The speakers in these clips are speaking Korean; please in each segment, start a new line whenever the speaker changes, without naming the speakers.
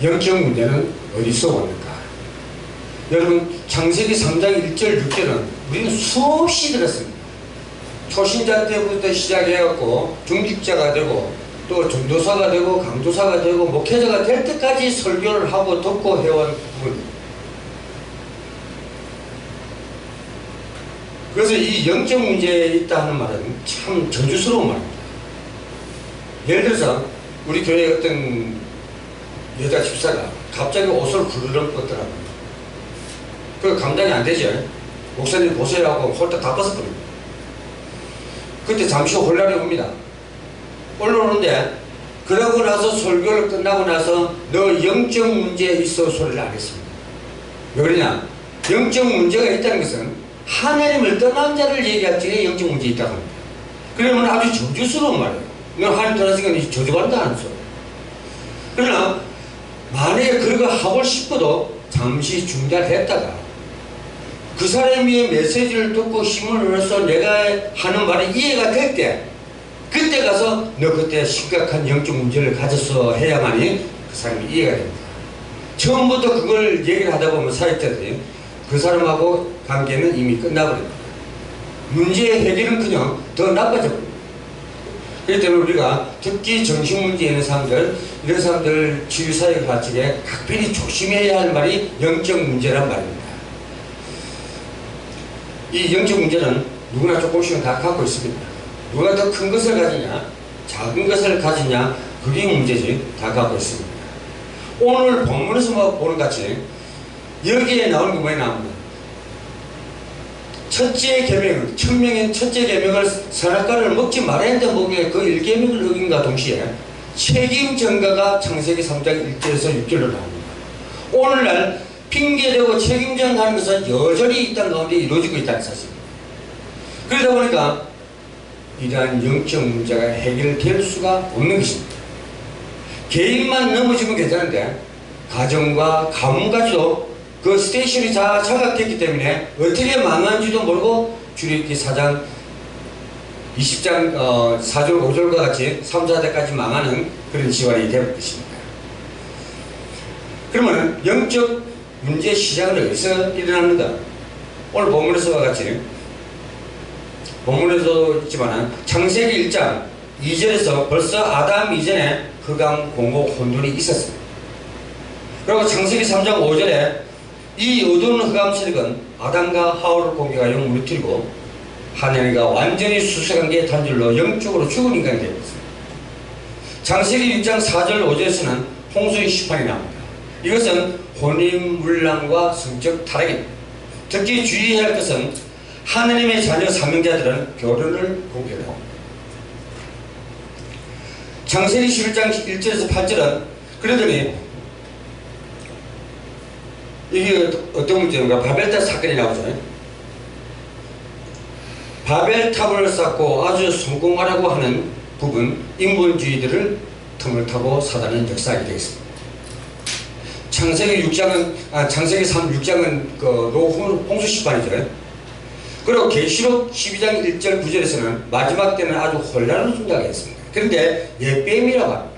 영적 문제는 어디서 왔는가? 여러분, 창세기 3장 1절 6절은 우리는 수없이 들었습니다. 초신자 때부터 시작해갖고 중직자가 되고 또 전도사가 되고 강도사가 되고 목회자가 될 때까지 설교를 하고 듣고 해온 부분입니다. 그래서 이 영적 문제에 있다 하는 말은 참 저주스러운 말입니다. 예를 들어서 우리 교회 어떤 여자 집사가 갑자기 옷을 후루룩 벗더라고요. 그 감당이 안 되죠. 목사님 보세요 하고 홀딱 다 벗었거든요. 그때 잠시 혼란이 옵니다. 올라오는데 그러고 나서 설교를 끝나고 나서 너 영적 문제에 있어 소리를 안 했습니다. 왜 그러냐? 영적 문제가 있다는 것은 하나님을 떠난 자를 얘기할 적에 영적 문제가 있다고 합니다. 그러면 아주 저주스러운 말이에요. 너 하나님 떠났으니까 저주받는다는 소리. 그러나 만약에 그거 하고 싶어도 잠시 중단을 했다가 그 사람의 메시지를 듣고 힘을 얻어서 내가 하는 말이 이해가 될 때 그때 가서 너 그때 심각한 영적 문제를 가졌어 해야만이 그 사람이 이해가 됩니다. 처음부터 그걸 얘기를 하다 보면 사역자들이 그 사람하고 관계는 이미 끝나버립니다. 문제의 해결은커녕 더 나빠져버립니다. 그렇기 때문에 우리가 특히 정신문제 있는 사람들, 이런 사람들 치유사역을 할 적에 각별히 조심해야 할 말이 영적 문제란 말입니다. 이 영적 문제는 누구나 조금씩은 다 갖고 있습니다. 누가 더 큰 것을 가지냐, 작은 것을 가지냐, 그게 문제지. 다 갖고 있습니다. 오늘 본문에서 보는 같이 여기에 나오는 게 뭐에 나옵니다. 첫째 계명은, 천명인 첫째 계명을 선악과를 먹지 말아야 했는데 먹게 그 1계명을 어긴과 동시에 책임 전가가 창세기 3장 1절에서 6절로 나옵니다. 오늘날 핑계대고 책임 전가하는 것은 여전히 이 땅 가운데 이루어지고 있다는 사실입니다. 그러다 보니까 이러한 영적 문제가 해결될 수가 없는 것입니다. 개인만 넘어지면 괜찮은데 가정과 가문까지도 그 스테이션이 다 장악됐기 때문에 어떻게 망한지도 모르고 출애굽기 4장 20장 4절 5절과 같이 3, 4대까지 망하는 그런 지환이 되었을 것입니다. 그러면 영적 문제의 시작은 어디서 일어납니까? 오늘 본문에서와 같이 본문에도 있지만 창세기 1장 2절에서 벌써 아담 이전에 흑암, 공곡, 혼돈이 있었습니다. 그리고 창세기 3장 5절에 이 어두운 흑암 세력은 아담과 하와를 공격하여 무너뜨리고 하나님과 완전히 수색관계의 단절로 영적으로 죽은 인간이 되었습니다. 창세기 6장 4절 5절에서는 홍수의 시판이 나옵니다. 이것은 혼인문란과 성적 타락입니다. 특히 주의해야 할 것은 하나님의 자녀 사명자들은 결혼을 공개합니다. 창세기 11장 1절에서 8절은 그러더니 이게 어떤 문제인가? 바벨탑 사건이 나오죠. 바벨탑을 쌓고 아주 성공하라고 하는 부분 인본주의들을 틈을 타고 사단은 역사하게 되겠습니다. 창세기 6장은 그 홍수 시판이죠. 그리고 계시록 12장 1절 9절에서는 마지막 때는 아주 혼란을 준다고 했습니다. 그런데 예뱀이라고 합니다.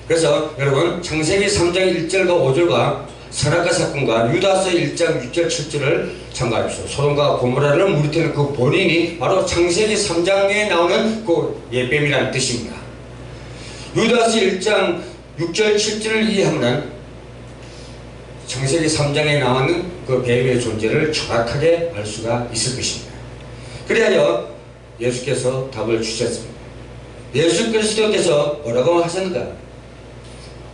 그래서 여러분 창세기 3장 1절과 5절과 선악과 사건과 유다서 1장 6절 7절을 참고하십시오. 소돔과 고모라를 무너뜨리는 그 본인이 바로 창세기 3장에 나오는 그 예뱀이라는 뜻입니다. 유다서 1장 6절 7절을 이해하면 창세기 3장에 나오는 그 뱀의 존재를 정확하게 알 수가 있을 것입니다. 그래야 예수께서 답을 주셨습니다. 예수 그리스도께서 뭐라고 하셨는가?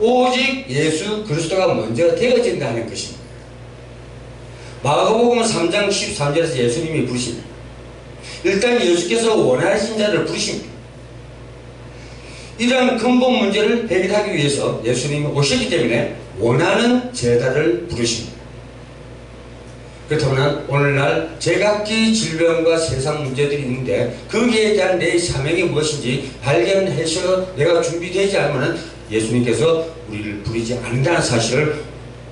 오직 예수 그리스도가 먼저 되어진다는 것입니다. 마가복음 3장 13절에서 예수님이 부르십니다. 일단 예수께서 원하신 자를 부르십니다. 이러한 근본 문제를 해결하기 위해서 예수님이 오셨기 때문에 원하는 제자를 부르십니다. 그렇다면 오늘날 제각기 질병과 세상 문제들이 있는데 거기에 대한 내 사명이 무엇인지 발견해서 내가 준비되지 않으면 예수님께서 우리를 부르지 않는다는 사실을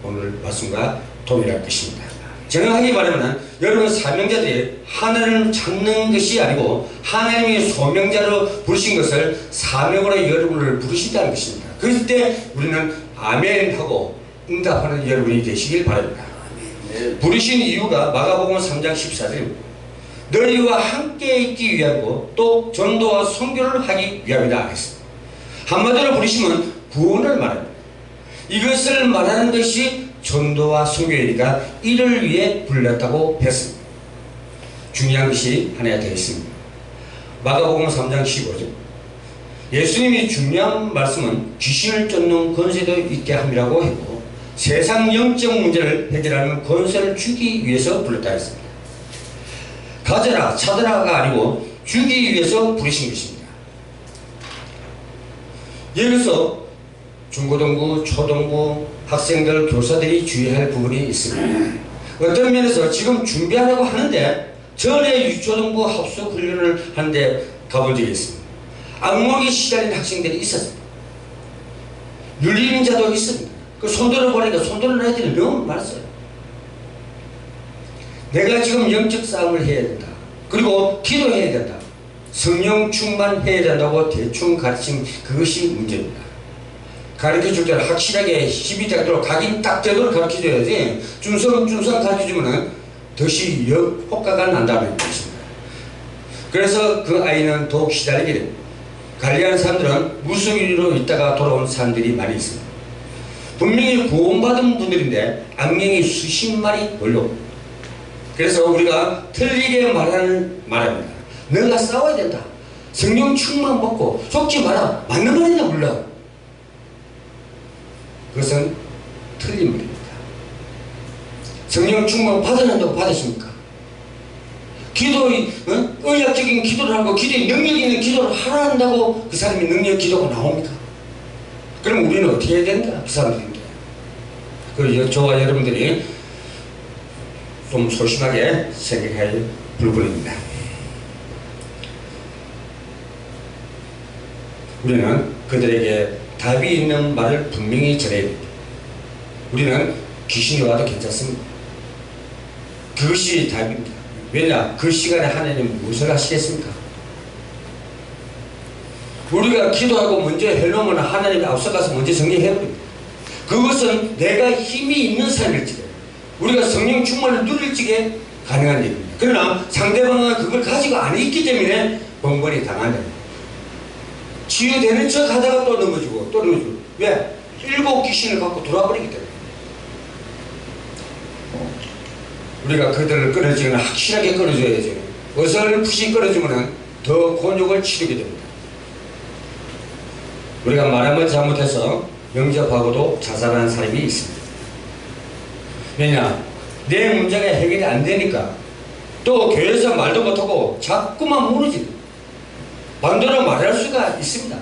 오늘 말씀과 동일할 것입니다. 정확하게 말하면 여러분 사명자들이 하늘을 찾는 것이 아니고 하나님의 소명자로 부르신 것을 사명으로 여러분을 부르신다는 것입니다. 그럴 때 우리는 아멘 하고 응답하는 여러분이 되시길 바랍니다. 부르신 이유가 마가복음 3장 14절입니다. 너희와 함께 있기 위함이고 또 전도와 선교를 하기 위함이다 했습니다. 한마디로 부르시면 구원을 말합니다. 이것을 말하는 것이 전도와 선교이니까 이를 위해 불렀다고 했습니다. 중요한 것이 하나 되어 있습니다. 마가복음 3장 15절 예수님이 중요한 말씀은 귀신을 쫓는 권세도 있게 함이라고 했고 세상 영적 문제를 해결하는 권세를 주기 위해서 불렀다 했습니다. 가져라 찾아라가 아니고 주기 위해서 부르신 것입니다. 여기서 중고등부, 초등부, 학생들, 교사들이 주의할 부분이 있습니다. 어떤 면에서 지금 준비하려고 하는데 전에 유초등부 합숙 훈련을 하는데 가본 적이 있습니다. 악몽에 시달린 학생들이 있었습니다. 눌리는 자도 있습니다. 그 손들어 보니까 손들어 애들이 너무 많았어요. 내가 지금 영적 싸움을 해야 된다. 그리고 기도해야 된다. 성령 충만해야 된다고 대충 가르친 그것이 문제입니다. 가르쳐줄 때는 확실하게 힘이 되도록 각인 딱 되도록 가르쳐줘야지 준성 가르쳐주면 덧이 효과가 난다는 것입니다. 그래서 그 아이는 더욱 시달리게 됩니다. 관리하는 사람들은 무속인으로 있다가 돌아온 사람들이 많이 있습니다. 분명히 구원받은 분들인데 악령이 수십 마리 몰려옵니다. 그래서 우리가 틀리게 말합니다. 너가 싸워야 된다. 성령 충만 받고 속지 마라. 맞는 말이냐 몰라. 그것은 틀린 말입니다. 성령 충만 받아낸다고 받으십니까? 의학적인 기도를 하고 기도에 능력 있는 기도를 하라 한다고 그 사람이 능력 기도가 나옵니까? 그럼 우리는 어떻게 해야 된다? 그 사람들인데. 그리고 저와 여러분들이 좀 소심하게 생각할 부분입니다. 우리는 그들에게 답이 있는 말을 분명히 전해야 됩니다. 우리는 귀신이 와도 괜찮습니다. 그것이 답입니다. 왜냐? 그 시간에 하나님은 무엇을 하시겠습니까? 우리가 기도하고 먼저 해놓으면 하나님이 앞서가서 먼저 정리해버립니다. 그것은 내가 힘이 있는 삶일지게 우리가 성령 충만을 누릴지게 가능한 일입니다. 그러나 상대방은 그걸 가지고 안 있기 때문에 번번이 당한다. 치유되는 척 하다가 또 넘어지고 또 넘어지고. 왜? 7 귀신을 갖고 돌아버리기 때문에. 우리가 그들을 끊어지면 확실하게 끊어줘야죠. 어설프시 끊어주면 더 곤욕을 치르게 됩니다. 우리가 말하면 잘못해서 영접하고도 자살하는 사람이 있습니다. 왜냐? 내 문제가 해결이 안 되니까 또 교회에서 말도 못하고 자꾸만 무너집니다. 반대로 말할 수가 있습니다.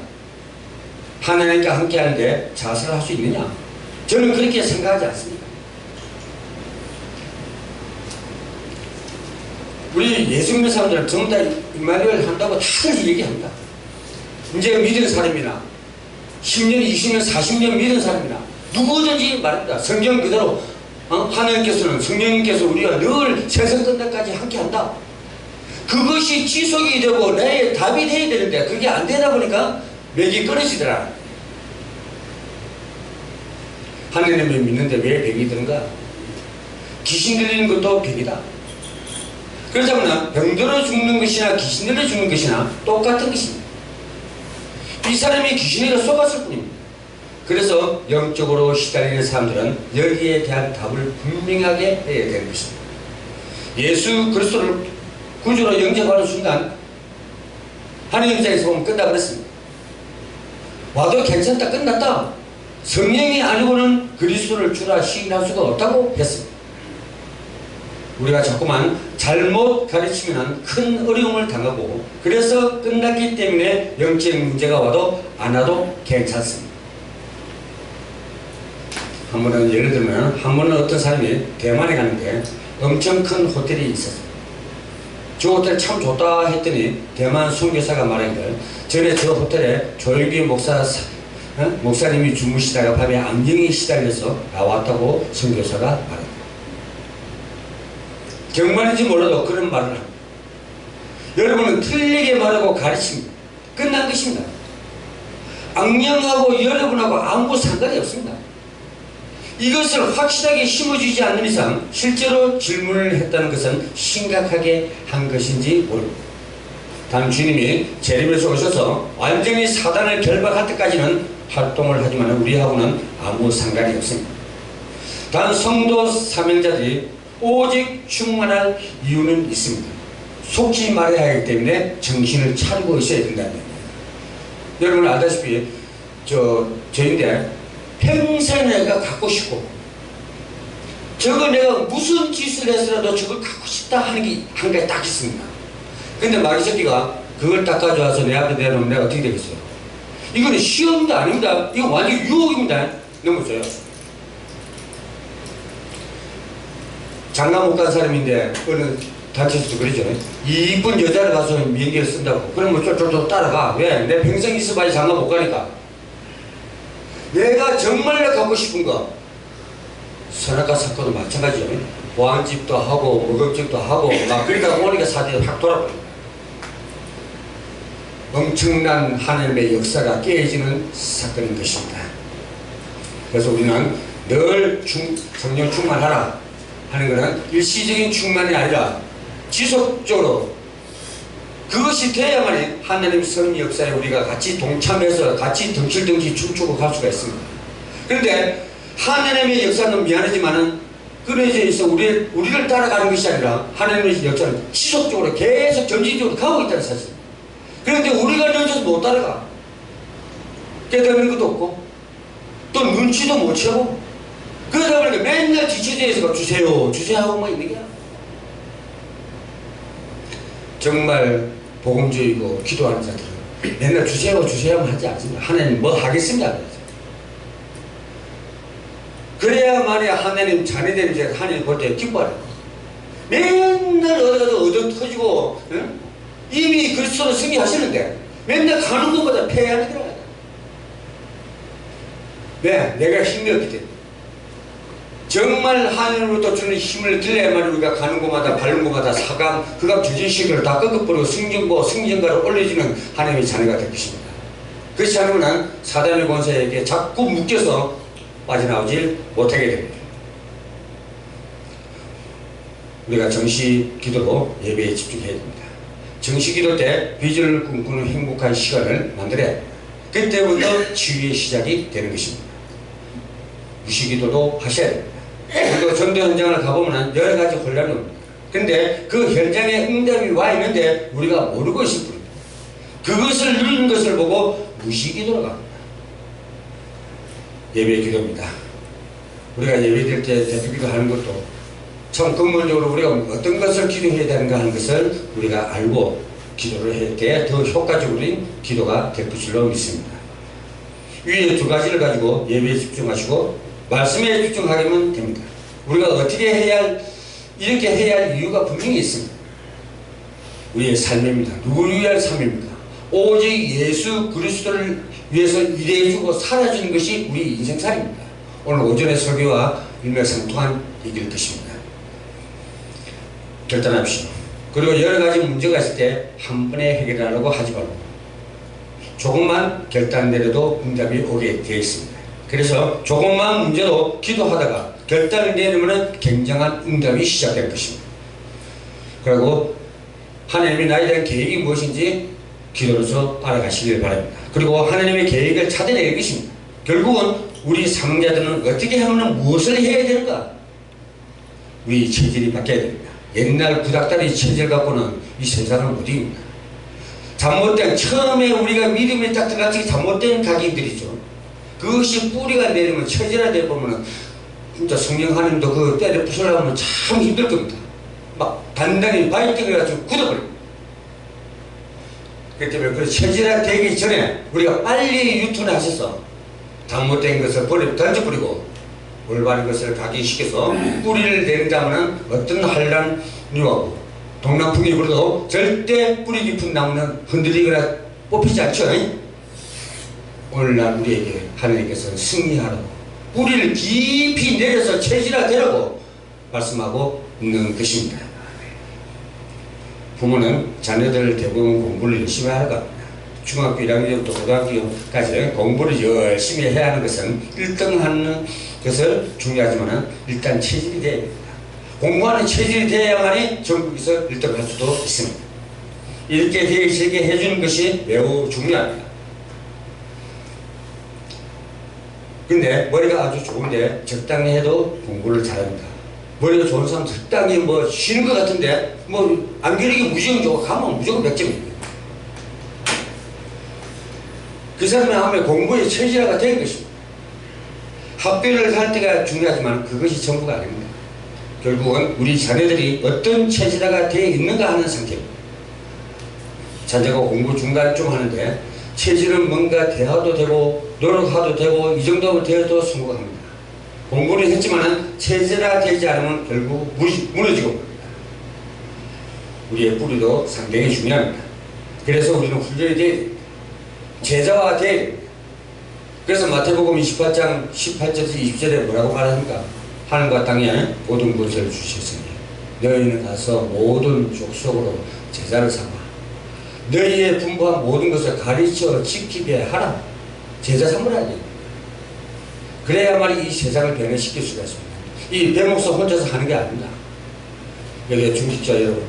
하나님과 함께 하는데 자살할 수 있느냐? 저는 그렇게 생각하지 않습니다. 우리 예수 믿는 사람들은 전부 다 임마누엘 한다고 다들 얘기합니다. 이제 믿은 사람이나 10년, 20년, 40년 믿은 사람이나 누구든지 말합니다. 성경 그대로 하나님께서는 성령님께서 우리가 늘 세상 끝날까지 함께 한다. 그것이 지속이 되고 나의 답이 돼야 되는데 그게 안 되다 보니까 맥이 끊어지더라. 하나님을 믿는데 왜 병이 드는가? 귀신 들리는 것도 병이다. 그렇다면 병들어 죽는 것이나 귀신 들려 죽는 것이나 똑같은 것입니다. 이 사람이 귀신에게 속았을 뿐입니다. 그래서 영적으로 시달리는 사람들은 여기에 대한 답을 분명하게 해야 되는 것입니다. 예수 그리스도를 구주로 영접하는 순간 하나님 입장에서 보면 끝나버렸습니다. 와도 괜찮다 끝났다. 성령이 아니고는 그리스도를 주라 시인할 수가 없다고 했습니다. 우리가 자꾸만 잘못 가르치면 큰 어려움을 당하고 그래서 끝났기 때문에 영적 문제가 와도 안 와도 괜찮습니다. 한 번은 예를 들면 한 번은 어떤 사람이 대만에 가는데 엄청 큰 호텔이 있었어요. 저 호텔 참 좋다 했더니 대만 선교사가 말하기를 전에 저 호텔에 조용기 목사님이 주무시다가 밤에 암경이 시달려서 나왔다고 선교사가 말합니다. 정말인지 몰라도 그런 말을 합니다. 여러분은 틀리게 말하고 가르칩니다. 끝난 것입니다. 악령하고 여러분하고 아무 상관이 없습니다. 이것을 확실하게 심어주지 않는 이상 실제로 질문을 했다는 것은 심각하게 한 것인지 모릅니다. 단 주님이 재림에서 오셔서 완전히 사단을 결박할 때까지는 활동을 하지만 우리하고는 아무 상관이 없습니다. 단 성도 사명자들이 오직 충만할 이유는 있습니다. 속히 말해야 하기 때문에 정신을 차리고 있어야 된다는 얘기예요. 여러분 알다시피 저인데 평생 내가 갖고 싶고 저거 내가 무슨 짓을 해서라도 저걸 갖고 싶다 하는 게 한 가지 딱 있습니다. 근데 마귀 새끼가 그걸 딱 가져와서 내 앞에 내놓으면 내가 어떻게 되겠어요? 이거는 시험도 아닙니다. 이거 완전 유혹입니다. 넘어져요. 장가 못 간 사람인데 어느 단체에서도 그러죠. 이쁜 여자를 가서 명기를 쓴다고. 그러면 쫄쫄쫄 따라가. 왜? 내 평생 있어봐야 장가 못 가니까. 내가 정말 갖고 싶은 거 선악과 사건도 마찬가지죠. 보안집도 하고 먹음집도 하고 막 그러니까 오니까 사진이 확 돌아버립니다. 엄청난 하나님의 역사가 깨어지는 사건인 것입니다. 그래서 우리는 늘 성령 충만하라 하는 것은 일시적인 충만이 아니라 지속적으로 그것이 돼야만이 하나님 성 역사에 우리가 같이 동참해서 같이 덩실덩실 춤추고 갈 수가 있습니다. 그런데 하나님의 역사는 미안하지만은 그래서 있어 우리를 따라가는 것이 아니라 하나님의 역사는 지속적으로 계속 점진적으로 가고 있다는 사실. 그런데 우리가 늦어서 못 따라가. 깨닫는 것도 없고 또 눈치도 못 채고 그러다 보니까 맨날 지체대에서 주세요 주세요 하고만 있는 거야. 정말 복음주의고 기도하는 자들은 맨날 주세요 주세요만 하지 않습니다. 하나님 뭐 하겠습니다. 그래야만이 하나님 자녀들이 이제 하나님 볼 때 기뻐하는 거예요. 맨날 어디 가서 얻어 터지고 응? 이미 그리스도로 승리하시는데 맨날 가는 것보다 패하는 거라. 왜? 내가 힘이 없기 때문에. 정말 하늘로부터 주는 힘을 길러야만 우리가 가는 곳마다 바른 곳마다 사감, 흑암 저진식을 다 꺾어버리고 승전고 승전가를 올려주는 하나님의 자녀가 될 것입니다. 그렇지 않으면 사단의 권세에게 자꾸 묶여서 빠져나오질 못하게 됩니다. 우리가 정시 기도로 예배에 집중해야 됩니다. 정시 기도 때 비전을 꿈꾸는 행복한 시간을 만들어야 합니다. 그때부터 치유의 시작이 되는 것입니다. 무시기도도 하셔야 됩니다. 그리고 전도 현장을 가보면 여러 가지 혼란이 옵니다. 근데 그 현장에 응답이 와 있는데 우리가 모르고 있을 뿐입니다. 그것을 누리는 것을 보고 무시기도로 갑니다. 예배 기도입니다. 우리가 예배 드릴 때 대표 기도하는 것도 참 근본적으로 우리가 어떤 것을 기도해야 되는가 하는 것을 우리가 알고 기도를 할 때 더 효과적인 기도가 될 것으로 믿습니다. 위에 두 가지를 가지고 예배에 집중하시고 말씀에 집중하면 됩니다. 우리가 어떻게 해야 할, 이렇게 해야 할 이유가 분명히 있습니다. 우리의 삶입니다. 누구를 위한 삶입니다. 오직 예수 그리스도를 위해서 일해주고 살아주는 것이 우리 인생살입니다. 오늘 오전의 설교와 일맥상통한 얘기일 것입니다. 결단합시다. 그리고 여러 가지 문제가 있을 때 한 번에 해결하려고 하지 말고 조금만 결단 내려도 응답이 오게 되어 있습니다. 그래서 조금만 문제도 기도하다가 결단을 내리면 굉장한 응답이 시작될 것입니다. 그리고 하나님이 나에 대한 계획이 무엇인지 기도로서 알아가시길 바랍니다. 그리고 하나님의 계획을 찾아낼 것입니다. 결국은 우리 사명자들은 어떻게 하면 무엇을 해야 되는가? 우리 체질이 바뀌어야 됩니다. 옛날 구닥다리 체질 갖고는 이 세상을 못 이깁니다. 잘못된 처음에 우리가 믿음에 딱 들어갔을 때 잘못된 각인들이죠. 그것이 뿌리가 내리면 체질화되어 보면은 진짜 성령 하나님도 그 때려 부수려면 참 힘들 겁니다. 막 단단히 바이팅을 해가지고 굳어버립니다. 그렇기 때문에 그 체질화되기 전에 우리가 빨리 유턴하셔서 잘못된 것을 던져버리고 올바른 것을 각인시켜서 뿌리를 내린다면 어떤 한란 유하고 동남풍이 불어도 절대 뿌리 깊은 나무는 흔들리거나 뽑히지 않죠. 오늘날 우리에게 하나님께서는 승리하라고 뿌리를 깊이 내려서 체질화되라고 말씀하고 있는 것입니다. 부모는 자녀들 대부분 공부를 열심히 하는 겁니다. 중학교 1학년부터 고등학교까지 공부를 열심히 해야 하는 것은 1등 하는 것을 중요하지만 일단 체질이 돼야 됩니다. 공부하는 체질이 돼야만이 전국에서 1등 할 수도 있습니다. 이렇게 되게 해주는 것이 매우 중요합니다. 근데 머리가 아주 좋은데 적당히 해도 공부를 잘합니다. 머리가 좋은 사람 적당히 뭐 쉬는 것 같은데 뭐 암기력이 무지성 좋고 가면 무조건 100점입니다. 그 사람이 하면 공부의 체질화가 된 것입니다. 학교를 갈 때가 중요하지만 그것이 전부가 아닙니다. 결국은 우리 자녀들이 어떤 체질화가 되어 있는가 하는 상태입니다. 자녀가 공부 중간쯤 하는데 체질은 뭔가 대화도 되고 노력하도 되고 이 정도 되어도 성공합니다. 공부를 했지만 체질화 되지 않으면 결국 무너지고 맙니다. 우리의 뿌리도 상당히 중요합니다. 그래서 우리는 훈련이 돼야 됩니다. 제자화가 돼야 됩니다. 그래서 마태복음 28장 18절에서 20절에 뭐라고 말합니까? 하늘과 땅에 모든 것을 주셨으니 너희는 가서 모든 족속으로 제자를 삼아 너희의 분부한 모든 것을 가르쳐 지키게 하라. 제자 삼으라니. 그래야만 이 세상을 변화시킬 수가 있습니다. 이 배목사 혼자서 하는 게 아닙니다. 여기 중직자 여러분,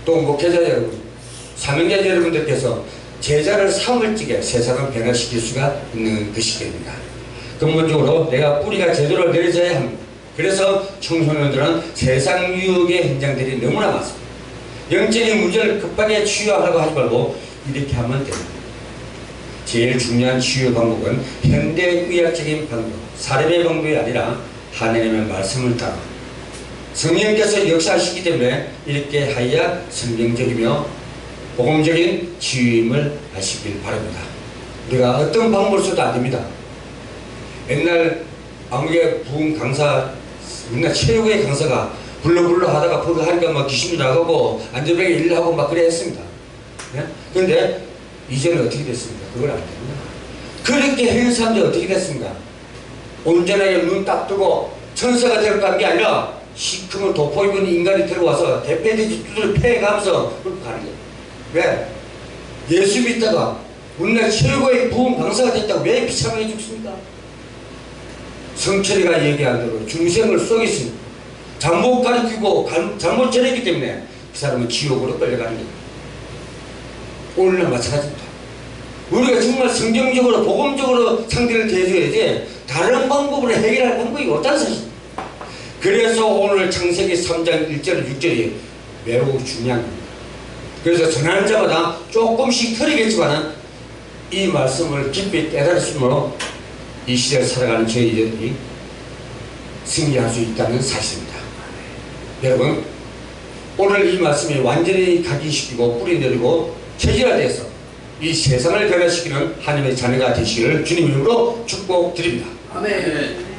또 목회자 여러분, 사명자 여러분들께서 제자를 삼을 적에 세상을 변화시킬 수가 있는 것이 됩니다. 근본적으로 내가 뿌리가 제대로 내려져야 합니다. 그래서 청소년들은 세상 유혹의 현장들이 너무나 많습니다. 영적인 문제를 급하게 치유하려고 하지 말고 이렇게 하면 됩니다. 제일 중요한 치유 방법은 현대의학적인 방법, 사례의 방법이 아니라 하나님의 말씀을 따라 성령께서 역사하시기 때문에 이렇게 하여야 성경적이며 복음적인 치유임을 아시길 바랍니다. 우리가 어떤 방법을 써도 안 됩니다. 옛날 아무개 부흥 강사, 우리나라 최고의 강사가 불러불러 하다가 그거 하니까 막 귀신이 나가고 안전하게 일을 하고 막 그래 했습니다. 그런데 네? 이제는 어떻게 됐습니까? 그걸 안 됩니다. 그렇게 하는 사람들이 어떻게 됐습니까? 온전하게 눈 딱 뜨고 천사가 되고 간 게 아니라 시커먼 도포 입은 인간이 들어와서 대패돼지 두드려 패가면서 그렇게 가는 거예요. 왜? 예수 믿다가 우리나라 최고의 부흥 강사가 됐다고 왜 비참하게 죽습니까? 성철이가 얘기한 대로 중생을 속였습니다. 잘못 가르치고 잘못 전했기 때문에 그 사람은 지옥으로 끌려가는 겁니다. 오늘날 마찬가지입니다. 우리가 정말 성경적으로 복음적으로 상대를 대해줘야지 다른 방법으로 해결할 방법이 없다는 사실입니다. 그래서 오늘 창세기 3장 1절 6절이 매우 중요한 겁니다. 그래서 전하는 자마다 조금씩 틀리겠지만 이 말씀을 깊이 깨달았으므로 이 시대를 살아가는 저희들이 승리할 수 있다는 사실입니다. 여러분, 오늘 이 말씀이 완전히 각인시키고 뿌리내리고 체질화돼서 이 세상을 변화시키는 하나님의 자녀가 되시기를 주님 이름으로 축복드립니다.
아멘.